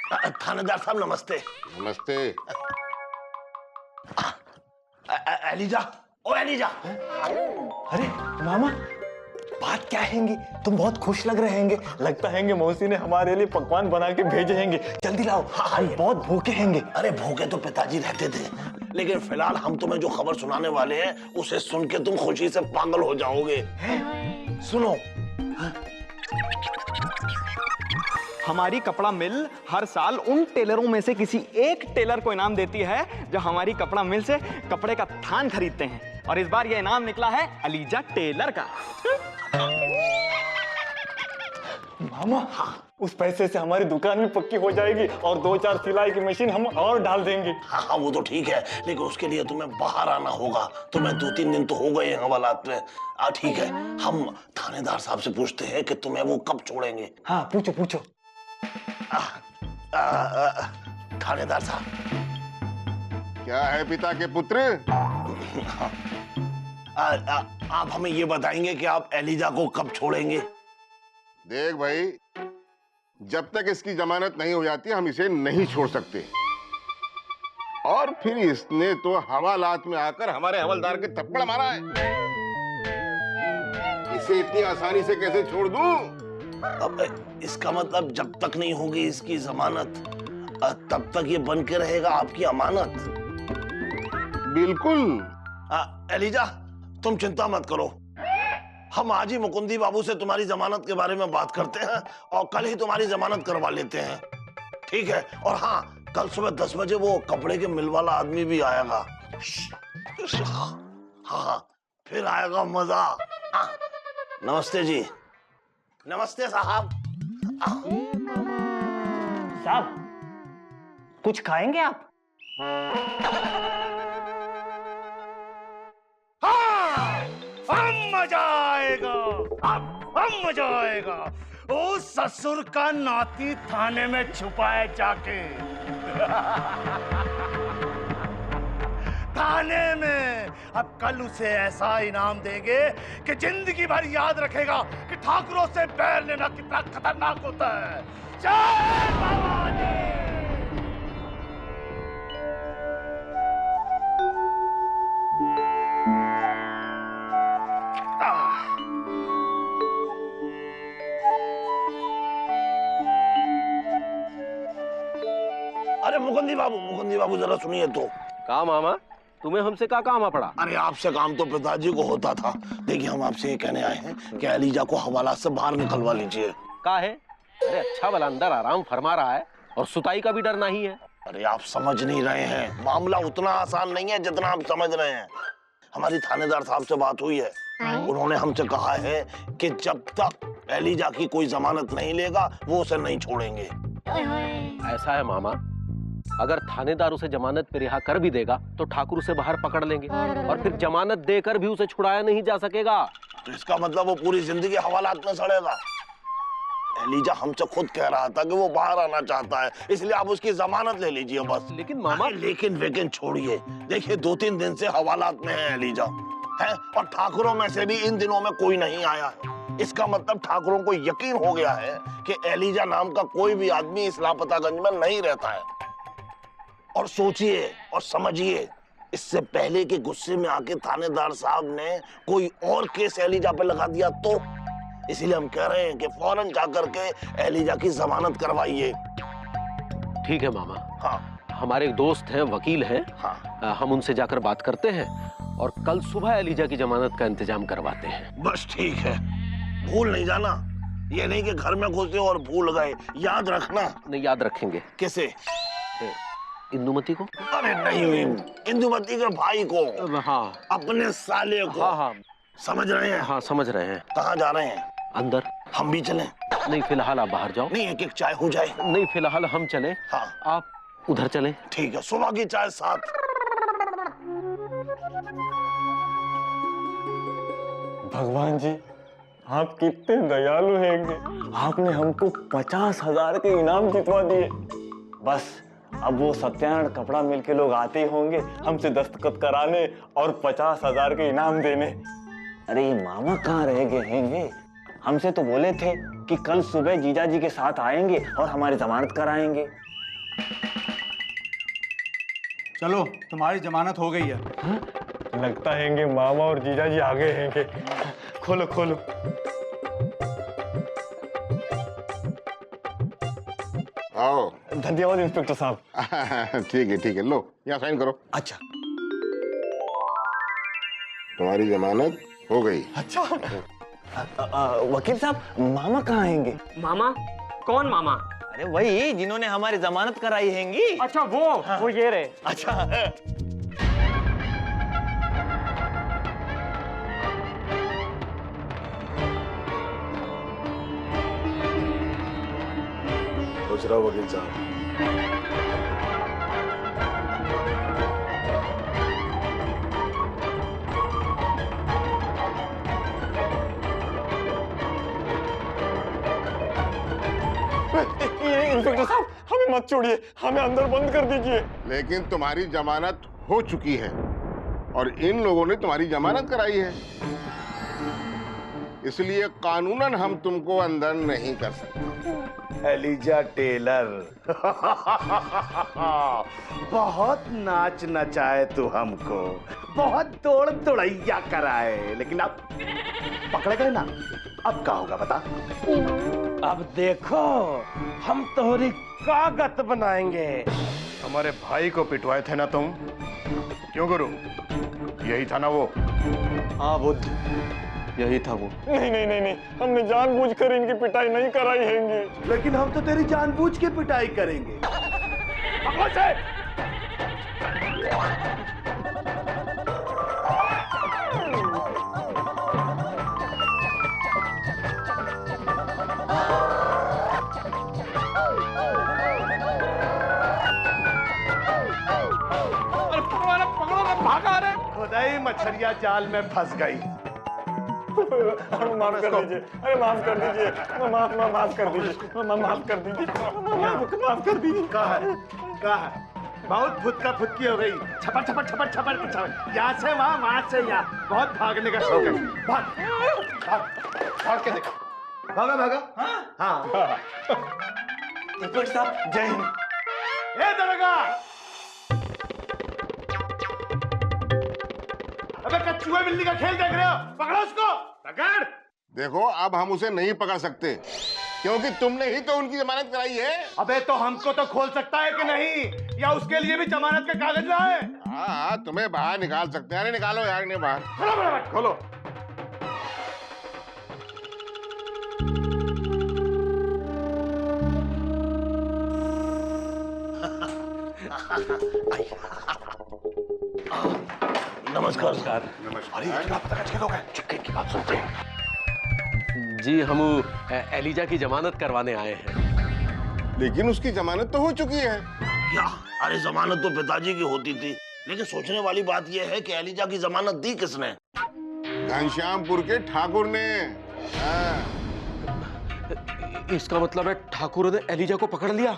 थानेदार साहब नमस्ते। नमस्ते। एलिजा, ओ एलिजा। अरे मामा, बात क्या हैंगी? तुम बहुत खुश लग रहे हैंगे। लगता हैंगे मौसी ने हमारे लिए पकवान बना के भेजे हैंगे। जल्दी लाओ, हम बहुत भूखे हैंगे। अरे भूखे तो पिताजी रहते थे, लेकिन फिलहाल हम तुम्हें जो खबर सुनाने वाले हैं उसे सुन के तुम खुशी से पागल हो जाओगे। सुनो। हमारी कपड़ा मिल हर साल उन टेलरों में से किसी एक टेलर को इनाम देती है जो हमारी कपड़ा मिल से कपड़े का थान खरीदते हैं, और इस बार यह इनाम निकला है अलीजा टेलर का। मामा, उस पैसे से हमारी दुकान भी पक्की हो जाएगी और 2-4 सिलाई की मशीन हम और डाल देंगे। हाँ वो तो ठीक है, लेकिन उसके लिए तुम्हें बाहर आना होगा। तुम्हें 2-3 दिन तो हो गए हैं हवालात में। ठीक है, हम थानेदार साहब से पूछते हैं कि तुम्हें वो कब छोड़ेंगे। हाँ पूछो पूछो। थानेदार साहब। क्या है पिता के पुत्र? आप हमें ये बताएंगे कि आप एलिजा को कब छोड़ेंगे? देख भाई, जब तक इसकी जमानत नहीं हो जाती हम इसे नहीं छोड़ सकते। और फिर इसने तो हवालात में आकर हमारे हवलदार के थप्पड़ मारा है। इसे इतनी आसानी से कैसे छोड़ दूं? अब इसका मतलब जब तक नहीं होगी इसकी जमानत, तब तक ये बन के रहेगा आपकी अमानत। बिल्कुल। एलिजा, तुम चिंता मत करो। हम आज ही मुकुंदी बाबू से तुम्हारी जमानत के बारे में बात करते हैं और कल ही तुम्हारी जमानत करवा लेते हैं। ठीक है? और हाँ, कल सुबह 10 बजे वो कपड़े के मिल वाला आदमी भी आएगा। हाँ, फिर आएगा मजा। नमस्ते जी। नमस्ते साहब। साहब, कुछ खाएंगे आप? हम मजा आएगा, हम मजा आएगा। ओ ससुर का नाती थाने में छुपाए जाके। थाने में अब कल उसे ऐसा इनाम देंगे कि जिंदगी भर याद रखेगा कि ठाकुरों से बैर लेना कितना खतरनाक होता है। जय भवानी। अरे मुकुंदी बाबू जरा सुनिए तो। का मामा, तुम्हें हमसे क्या काम आ पड़ा? अरे आपसे काम तो पिताजी को होता था। देखिए, हम आपसे ये कहने आए हैं कि एलिजा को हवालात से बाहर निकलवा लीजिए। का है? अरे अच्छा वाला अंदर आराम फरमा रहा है और सुताई का भी डर नहीं है। अरे आप समझ नहीं रहे हैं, मामला उतना आसान नहीं है जितना आप समझ रहे हैं। हमारी थानेदार साहब से बात हुई है, उन्होंने हमसे कहा है कि जब तक एलिजा की कोई जमानत नहीं लेगा वो उसे नहीं छोड़ेंगे। ऐसा है मामा, अगर थानेदार उसे जमानत पे रिहा कर भी देगा तो ठाकुर उसे बाहर पकड़ लेंगे और फिर जमानत देकर भी उसे छुड़ाया नहीं जा सकेगा। तो इसका मतलब वो पूरी जिंदगी हवालात में सड़ेगा। एलिजा हमसे खुद कह रहा था कि वो बाहर आना चाहता है, इसलिए आप उसकी जमानत ले लीजिए बस। लेकिन मामा, लेकिन छोड़िए। देखिए, 2-3 दिन से हवालात में है एलिजा, है, और ठाकुरों में से भी इन दिनों में कोई नहीं आया है। इसका मतलब ठाकुरों को यकीन हो गया है कि एलिजा नाम का कोई भी आदमी इस लापतागंज में नहीं रहता है। और सोचिए और समझिए, इससे पहले कि गुस्से में आके थानेदार साहब ने कोई और केस एलिजा पे लगा दिया तो, इसीलिए हम कह रहे हैं कि फौरन जाकर के एलिजा की जमानत करवाइए। ठीक है मामा। हाँ, हमारे एक दोस्त हैं, वकील हैं। हाँ, हम उनसे जाकर बात करते हैं और कल सुबह एलिजा की जमानत का इंतजाम करवाते हैं। बस ठीक है। भूल नहीं जाना, ये नहीं कि घर में घुसे और भूल गए, याद रखना। नहीं, याद रखेंगे। किसे? इंदुमती को? अरे नहीं, इंदुमती के भाई को। हाँ, अपने साले को। हाँ हाँ, समझ रहे हैं? हाँ समझ रहे हैं। कहाँ जा रहे हैं? अंदर। हम भी चलें? नहीं, फिलहाल आप बाहर जाओ। नहीं, एक चाय हो जाए। नहीं, फिलहाल हम चले। हाँ, आप उधर चले। ठीक है, सुबह की चाय साथ। भगवान जी, आप कितने दयालु हैंगे। आपने हमको 50,000 के इनाम जितवा दिए। बस अब वो सत्यानारायण कपड़ा मिल के लोग आते ही होंगे हमसे दस्तखत कराने और 50,000 के इनाम देने। अरे ये मामा कहाँ रह गए हैंगे? हमसे तो बोले थे कि कल सुबह जीजा जी के साथ आएंगे और हमारी जमानत कराएंगे। चलो तुम्हारी जमानत हो गई है। लगता है मामा और जीजा जी आगे हैं। खोलो खोलो। आओ। धन्यवाद इंस्पेक्टर साहब। ठीक है, लो यहाँ साइन करो। अच्छा तुम्हारी जमानत हो गई। अच्छा। वकील साहब, मामा कहाँ हैंगे? मामा? कौन मामा? अरे वही जिन्होंने हमारी जमानत कराई हैंगी। अच्छा वो ये रहे। अच्छा। सोच रहा हूँ वकील साहब, इंस्पेक्टर साहब, हमें मत छोड़िए, हमें अंदर बंद कर दीजिए। लेकिन तुम्हारी जमानत हो चुकी है और इन लोगों ने तुम्हारी जमानत कराई है, इसलिए कानूनन हम तुमको अंदर नहीं कर सकते। Eliza Taylor. बहुत नाच नचाए तू हमको, बहुत दौड़ दौड़ैया कराए, लेकिन अब पकड़े गए ना, अब क्या होगा बता? अब देखो, हम तोहरी कागत बनाएंगे। हमारे भाई को पिटवाए थे ना तुम? क्यों गुरु, यही था ना वो? हाँ बुद्ध, यही था वो। नहीं नहीं नहीं नहीं, हमने जानबूझकर इनकी पिटाई नहीं कराई हैंगी। लेकिन हम तो तेरी जानबूझ के पिटाई करेंगे। पकड़ो से। खुदाई मछलियां जाल में फंस गई। माफ कर दीजिए, अरे माफ कर दीजिए, माफ कर दीजिए, माफ कर दीजिए, माफ कर दीजिए। कहा है? बहुत फुदका फुदकी हो गई। छपर छपर छपर छपर छपर, यहाँ से वहाँ से यहाँ, बहुत भागने का शौक है। भाग भाग भाग के देखो, भागा भागा। हाँ। इंस्पेक्टर साहब, जय हिंद। ए दरोगा, अबे कछुआ बिल्ली का खेल देख रहे हो? पकड़ो उसको, पकड़। देखो, अब हम उसे नहीं पकड़ सकते क्योंकि तुमने ही तो उनकी जमानत कराई है। अबे तो हमको तो खोल सकता है कि नहीं, या उसके लिए भी जमानत के कागज लाए? हाँ, तुम्हें बाहर निकाल सकते हैं। अरे निकालो यार इन्हें बाहर। खोलो खोलो। नमस्कार सर। अरे इतना पता कैसे लोग हैं? चुपके की बात सुनते हैं। जी, हम एलिजा की जमानत करवाने आए हैं। लेकिन उसकी जमानत तो हो चुकी है। क्या? अरे जमानत तो पिताजी की होती थी, लेकिन सोचने वाली बात यह है कि एलिजा की जमानत दी किसने? घनश्यामपुर के ठाकुर ने। इसका मतलब है ठाकुर ने एलिजा को पकड़ लिया?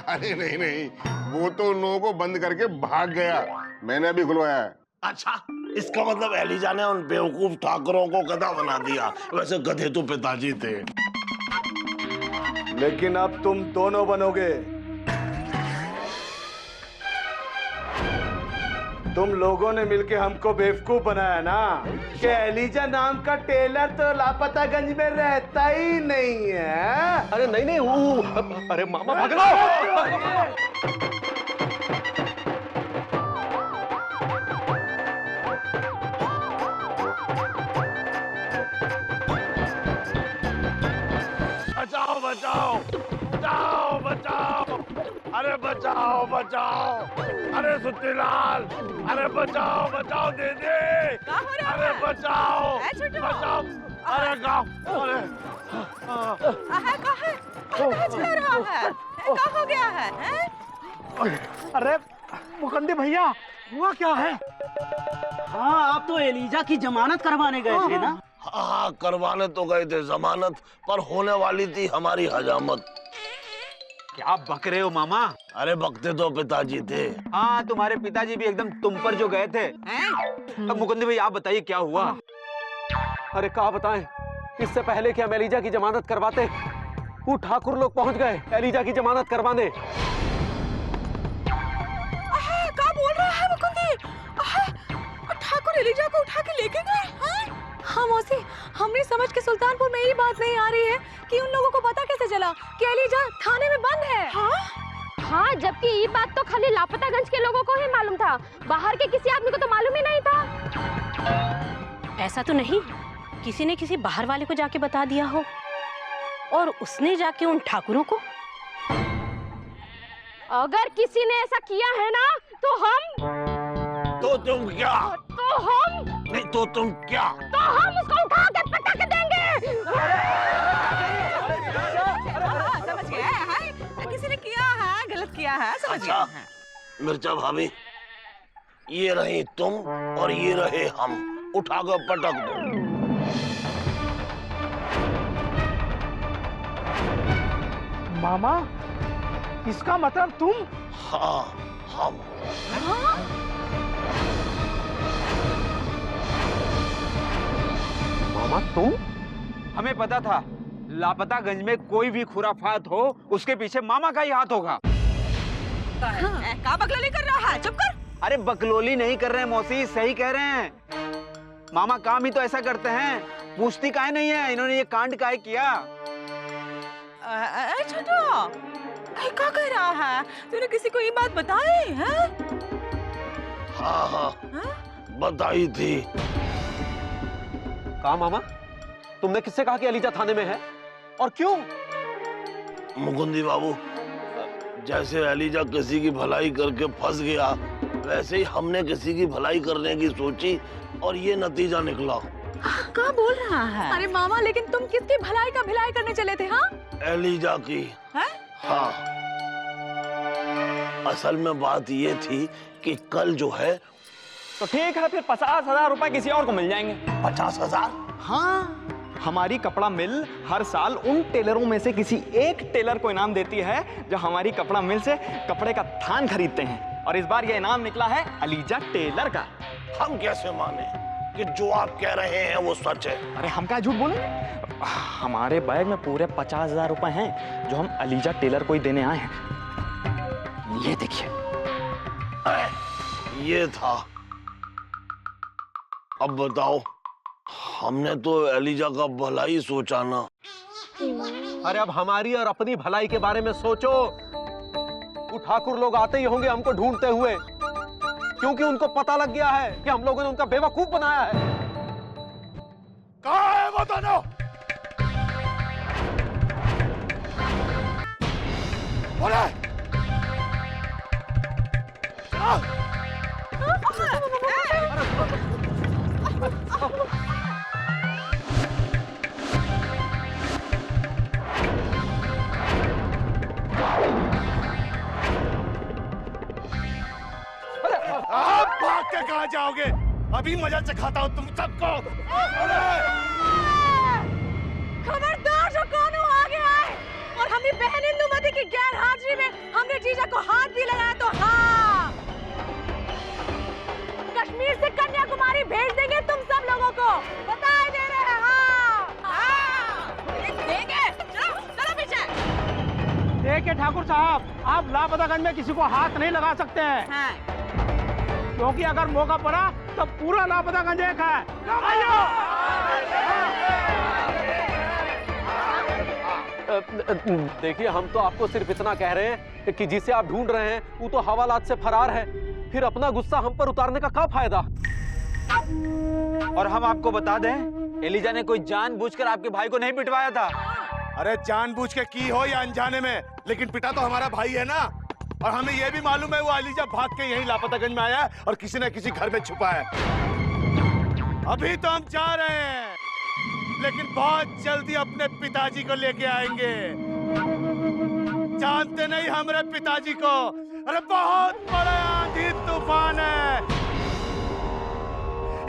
अरे नहीं, वो तो उन लोगों को बंद करके भाग गया। मैंने अभी खुलवाया है। अच्छा, इसका मतलब एलिजा ने उन बेवकूफ ठाकुरों को गधा बना दिया। वैसे गधे तो पिताजी थे। लेकिन अब तुम दोनों बनोगे। तुम लोगों ने मिलके हमको बेवकूफ बनाया ना कि एलिजा नाम का टेलर तो लापतागंज में रहता ही नहीं है। अरे नहीं, वो अरे मामा भाग लो। बचाओ बचाओ बचाओ बचाओ, अरे बचाओ बचाओ, अरे सुत्तीलाल, अरे बचाओ बचाओ दीदी, अरे बचाओ बचाओ, अरे गाँव, अरे क्या हो गया है? अरे मुकंदी भैया, हुआ क्या है? हाँ, आप तो एलिजा की जमानत करवाने गए थे ना? हाँ, करवाने तो गए थे जमानत, पर होने वाली थी हमारी हजामत। क्या बक रहे हो मामा? अरे बकते तो पिताजी थे। हाँ, तुम्हारे पिताजी भी एकदम तुम पर जो गए थे। अब मुकुंद भाई आप बताइए क्या हुआ? अरे क्या बताएं, इससे पहले कि हम एलिजा की जमानत करवाते, वो ठाकुर लोग पहुंच गए एलिजा की जमानत करवाने। क्या बोल रहा है मुकुंदी? ठाकुर एलिजा को उठा के लेके गए? हाँ मौसी, हमने समझ के सुल्तानपुर में ये बात नहीं आ रही है कि उन लोगों को पता कैसे चला कि एलिजा थाने में बंद है। हाँ, जबकि ये बात तो खाली लापतागंज के लोगों को ही मालूम था, बाहर के किसी आदमी को तो मालूम ही नहीं था। ऐसा तो नहीं किसी ने किसी बाहर वाले को जाके बता दिया हो और उसने जाके उन ठाकुरों को? अगर किसी ने ऐसा किया है ना तो हम तुम क्या? तो हम नहीं तो तुम क्या? तो हम उसको उठा के पटक देंगे। समझ गया है, किसी ने किया है, गलत किया है, समझ गया अच्छा है। मिर्चा भाभी, ये रही तुम और ये रहे हम, उठाकर पटक दो। मामा, इसका मतलब तुम? हाँ हम। मामा तुम? हमें पता था लापतागंज में कोई भी खुराफात हो उसके पीछे मामा का ही हाथ होगा। क्या बकलोली कर रहा है? चुप कर। अरे बकलोली नहीं कर रहे हैं मौसी, सही कह रहे हैं। मामा काम ही तो ऐसा करते हैं, पूछती काहे नहीं है इन्होंने ये कांड काहे किया। छोटो, क्या कह रहा है? तूने किसी को ये बात बताई है? हाँ बताई थी। कहा मामा, तुमने किससे कहा कि एलिजा थाने में है और क्यों? मुकुंदी बाबू, जैसे एलिजा किसी की भलाई करके फंस गया, वैसे ही हमने किसी की भलाई करने की सोची और ये नतीजा निकला। क्या बोल रहा है? अरे मामा, लेकिन तुम किसकी भलाई का भिलाई करने चले थे? हाँ, एलिजा की। है? हाँ, असल में बात ये थी कि कल जो है। तो ठीक है, फिर 50,000 रुपए किसी और को मिल जाएंगे। 50,000? हाँ, हमारी कपड़ा मिल हर साल उन टेलरों में से किसी एक टेलर को इनाम देती है जो हमारी कपड़ा मिल से कपड़े का थान खरीदते हैं, और इस बार यह इनाम निकला है एलिजा टेलर का। हम कैसे माने कि जो आप कह रहे हैं वो सच है? अरे हम क्या झूठ बोले? हमारे बैग में पूरे 50,000 रुपए हैं जो हम एलिजा टेलर को ही देने आए हैं। ये देखिए। ये था। अब बताओ, हमने तो एलिजा का भलाई सोचा ना। अरे अब हमारी और अपनी भलाई के बारे में सोचो। वो ठाकुर लोग आते ही होंगे हमको ढूंढते हुए, क्योंकि उनको पता लग गया है कि हम लोगों ने उनका बेवकूफ बनाया है। कहाँ है वो दोनों? बोले। आप भाग के कहाँ जाओगे? अभी मजा चखाता हूँ तुम सबको। खबरदार जो कौन आ गया है और हमारी बहन इंदुमती की गैर हाजिरी में हमने जीजा को हाथ भी लगाया तो हाँ, कश्मीर से कन्याकुमारी भेज देंगे तुम सब लोगों को, बता दे रहे हैं। देंगे। चलो पीछे। देखिए ठाकुर साहब, आप लापतागंज में किसी को हाथ नहीं लगा सकते हैं, क्योंकि अगर मौका पड़ा तो पूरा लापतागंज एक है। देखिए, हम तो आपको सिर्फ इतना कह रहे हैं कि जिसे आप ढूंढ रहे हैं वो तो हवालात से फरार है, फिर अपना गुस्सा हम पर उतारने का क्या फायदा? और हम आपको बता दें, एलिजा ने कोई जानबूझकर आपके भाई को नहीं पिटवाया था। अरे जानबूझ के की हो या अनजाने में, लेकिन पिता तो हमारा भाई है ना। और हमें यह भी मालूम है वो एलिजा भाग के यहीं लापतागंज में आया है और किसी न किसी घर में छुपा है। अभी तो हम जा रहे हैं, लेकिन बहुत जल्दी अपने पिताजी को लेके आएंगे। जानते नहीं हमारे पिताजी को? अरे बहुत बड़ा आंधी तूफान है,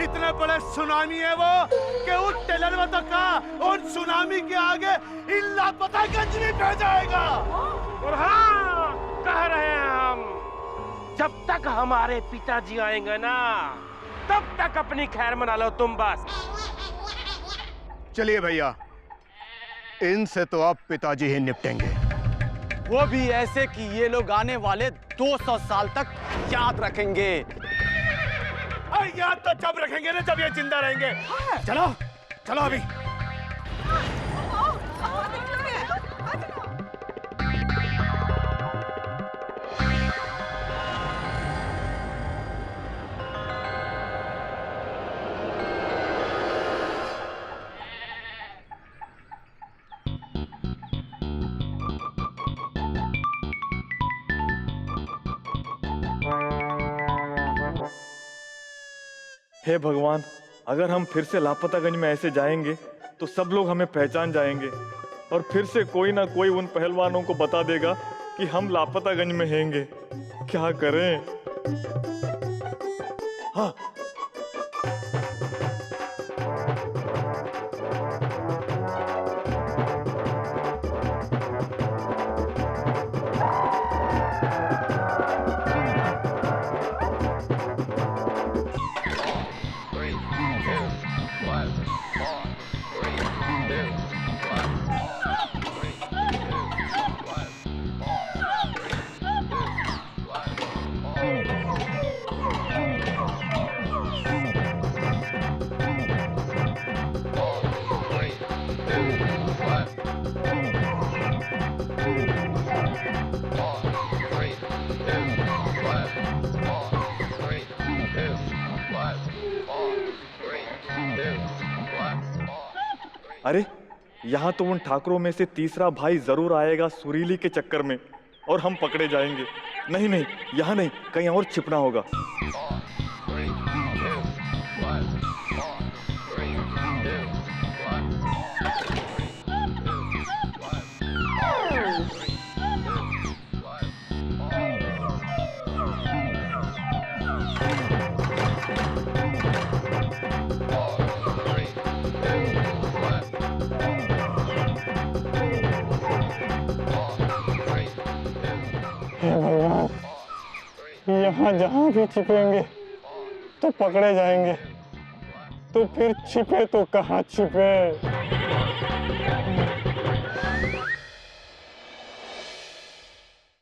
इतने बड़े सुनामी है वो कि उन टेलर तक का उन सुनामी के आगे इन लापतागंज में बह जाएगा। और हाँ, कह रहे हैं हम, जब तक हमारे पिताजी आएंगे ना, तब तक अपनी खैर मना लो तुम बस। चलिए भैया, इनसे तो आप पिताजी ही निपटेंगे। वो भी ऐसे कि ये लोग आने वाले 200 साल तक याद रखेंगे। याद तो जब रखेंगे ना जब ये जिंदा रहेंगे। चलो चलो अभी। हे भगवान, अगर हम फिर से लापतागंज में ऐसे जाएंगे तो सब लोग हमें पहचान जाएंगे और फिर से कोई ना कोई उन पहलवानों को बता देगा कि हम लापतागंज में हैंगे। क्या करें? हाँ, अरे यहाँ तो उन ठाकुरों में से तीसरा भाई जरूर आएगा सुरीली के चक्कर में और हम पकड़े जाएंगे। नहीं नहीं, यहाँ नहीं, कहीं और छिपना होगा। यहाँ जहाँ भी छिपेंगे तो पकड़े जाएंगे, तो फिर छिपे तो कहाँ छिपे।